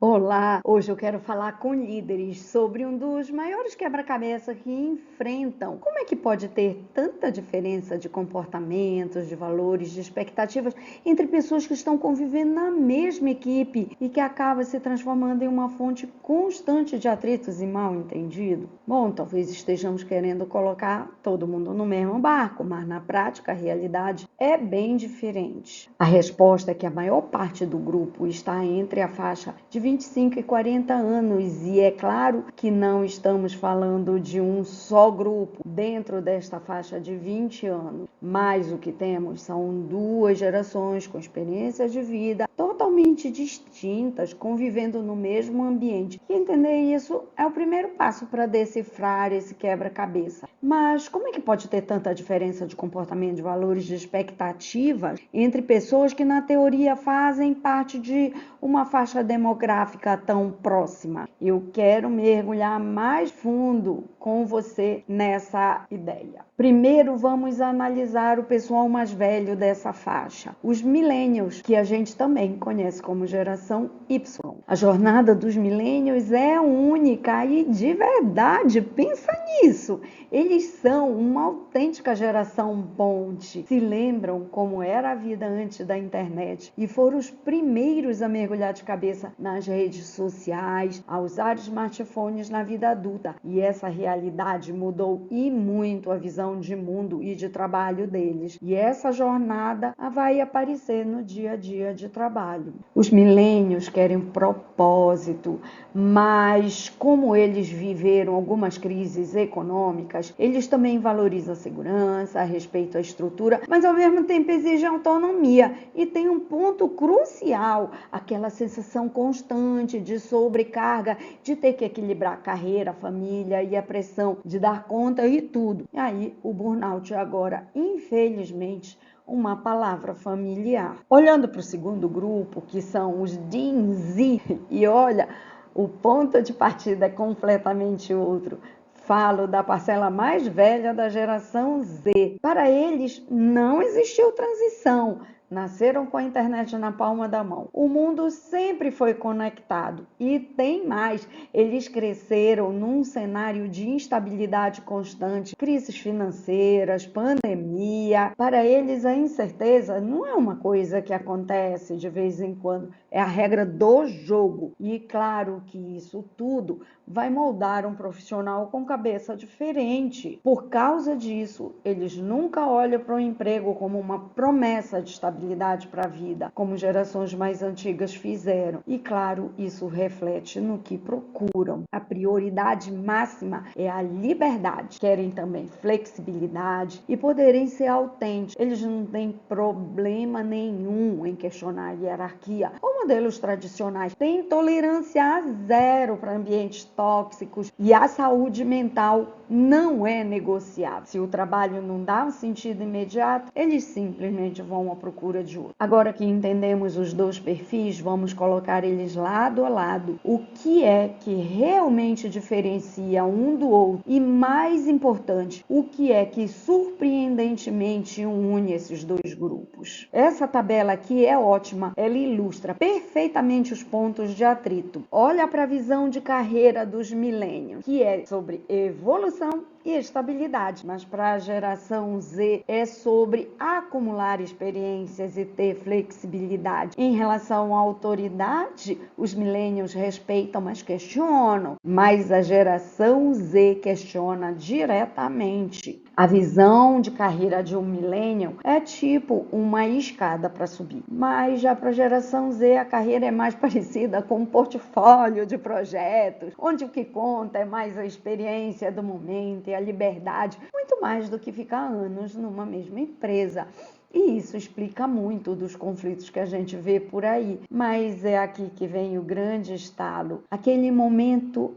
Olá, hoje eu quero falar com líderes sobre um dos maiores quebra-cabeça que enfrentam. Como é que pode ter tanta diferença de comportamentos, de valores, de expectativas entre pessoas que estão convivendo na mesma equipe e que acaba se transformando em uma fonte constante de atritos e mal-entendido? Bom, talvez estejamos querendo colocar todo mundo no mesmo barco, mas na prática a realidade é bem diferente. A resposta é que a maior parte do grupo está entre a faixa de 25 e 40 anos, e é claro que não estamos falando de um só grupo dentro desta faixa de 20 anos, mas o que temos são duas gerações com experiências de vida totalmente distintas, convivendo no mesmo ambiente. E entender isso é o primeiro passo para decifrar esse quebra-cabeça. Mas como é que pode ter tanta diferença de comportamento, de valores, de expectativas entre pessoas que na teoria fazem parte de uma faixa demográfica tão próxima? Eu quero mergulhar mais fundo com você nessa ideia. Primeiro, vamos analisar o pessoal mais velho dessa faixa, os millennials, que a gente também conhece como geração Y. A jornada dos millennials é única e de verdade, pensa nisso. Eles são uma autêntica geração ponte. Se lembram como era a vida antes da internet e foram os primeiros a mergulhar de cabeça nas redes sociais, a usar smartphones na vida adulta. E essa realidade mudou e muito a visão de mundo e de trabalho deles. E essa jornada vai aparecer no dia a dia de trabalho. Os milênios querem propósito, mas como eles viveram algumas crises econômicas, eles também valorizam a segurança, a respeito à estrutura, mas ao mesmo tempo exigem autonomia. E tem um ponto crucial, aquela sensação constante de sobrecarga, de ter que equilibrar a carreira, a família e a pressão de dar conta e tudo. E aí o burnout agora, infelizmente, uma palavra familiar. Olhando para o segundo grupo, que são os Gen Z, e olha, o ponto de partida é completamente outro. Falo da parcela mais velha da geração Z. Para eles, não existiu transição. Nasceram com a internet na palma da mão. O mundo sempre foi conectado. E tem mais, eles cresceram num cenário de instabilidade constante, crises financeiras, pandemia. Para eles, a incerteza não é uma coisa que acontece de vez em quando, é a regra do jogo. E claro que isso tudo vai moldar um profissional com cabeça diferente. Por causa disso, eles nunca olham para o emprego como uma promessa de estabilidade para a vida, como gerações mais antigas fizeram. E claro, isso reflete no que procuram. A prioridade máxima é a liberdade. Querem também flexibilidade e poderem ser autênticos. Eles não têm problema nenhum em questionar a hierarquia ou modelos tradicionais. Têm tolerância a zero para ambientes tóxicos e a saúde mental não é negociável. Se o trabalho não dá um sentido imediato, eles simplesmente vão à procura de outro. Agora que entendemos os dois perfis, vamos colocar eles lado a lado. O que é que realmente diferencia um do outro? E mais importante, o que é que surpreendentemente une esses dois grupos? Essa tabela aqui é ótima, ela ilustra perfeitamente os pontos de atrito. Olha para a visão de carreira dos milênios, que é sobre evolução e estabilidade, mas para a geração Z é sobre acumular experiências e ter flexibilidade. Em relação à autoridade, os millennials respeitam, mas questionam, mas a geração Z questiona diretamente. A visão de carreira de um millennial é tipo uma escada para subir, mas já para a geração Z a carreira é mais parecida com um portfólio de projetos, onde o que conta é mais a experiência do momento e a liberdade, muito mais do que ficar anos numa mesma empresa. E isso explica muito dos conflitos que a gente vê por aí. Mas é aqui que vem o grande estalo, aquele momento,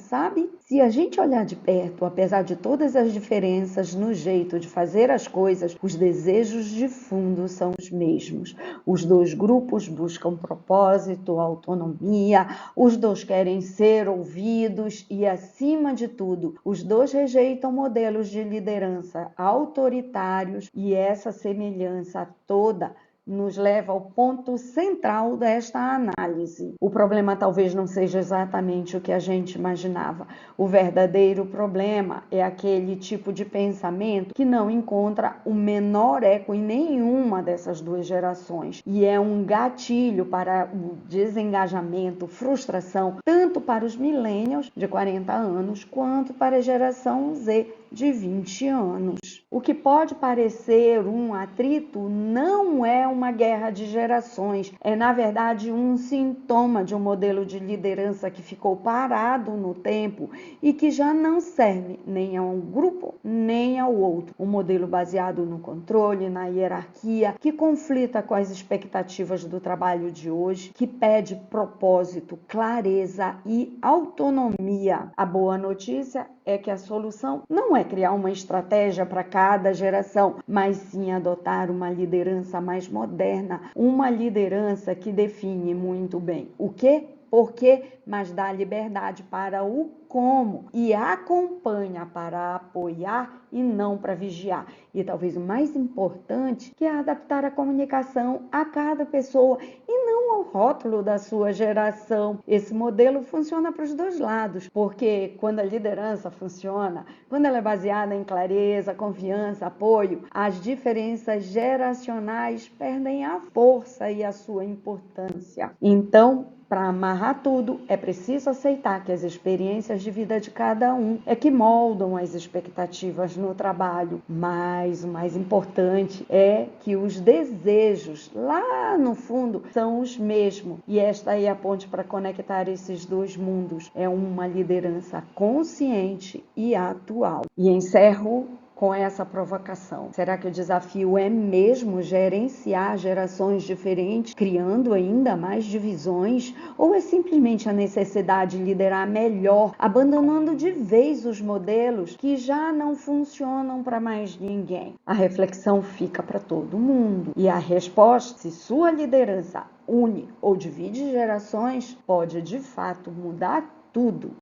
sabe? Se a gente olhar de perto, apesar de todas as diferenças no jeito de fazer as coisas, os desejos de fundo são os mesmos. Os dois grupos buscam propósito, autonomia, os dois querem ser ouvidos e, acima de tudo, os dois rejeitam modelos de liderança autoritários e essa semelhança toda nos leva ao ponto central desta análise. O problema talvez não seja exatamente o que a gente imaginava. O verdadeiro problema é aquele tipo de pensamento que não encontra o menor eco em nenhuma dessas duas gerações e é um gatilho para o desengajamento, frustração, tanto para os millennials de 40 anos quanto para a geração Z de 20 anos. O que pode parecer um atrito não é uma guerra de gerações, é na verdade um sintoma de um modelo de liderança que ficou parado no tempo e que já não serve nem a um grupo nem ao outro. Um modelo baseado no controle, na hierarquia, que conflita com as expectativas do trabalho de hoje, que pede propósito, clareza e autonomia. A boa notícia é que a solução não é criar uma estratégia para cada geração, mas sim adotar uma liderança mais moderna, uma liderança que define muito bem o que, por quê, mas dá liberdade para o como e acompanha para apoiar e não para vigiar. E talvez o mais importante, que é adaptar a comunicação a cada pessoa e não ao rótulo da sua geração. Esse modelo funciona para os dois lados, porque quando a liderança funciona, quando ela é baseada em clareza, confiança, apoio, as diferenças geracionais perdem a força e a sua importância. Então, para amarrar tudo, é preciso aceitar que as experiências de vida de cada um é que moldam as expectativas no trabalho, mas o mais importante é que os desejos lá no fundo são os mesmos. E esta aí é a ponte para conectar esses dois mundos. É uma liderança consciente e atual. E encerro com essa provocação. Será que o desafio é mesmo gerenciar gerações diferentes, criando ainda mais divisões? Ou é simplesmente a necessidade de liderar melhor, abandonando de vez os modelos que já não funcionam para mais ninguém? A reflexão fica para todo mundo. E a resposta, se sua liderança une ou divide gerações, pode de fato mudar tudo.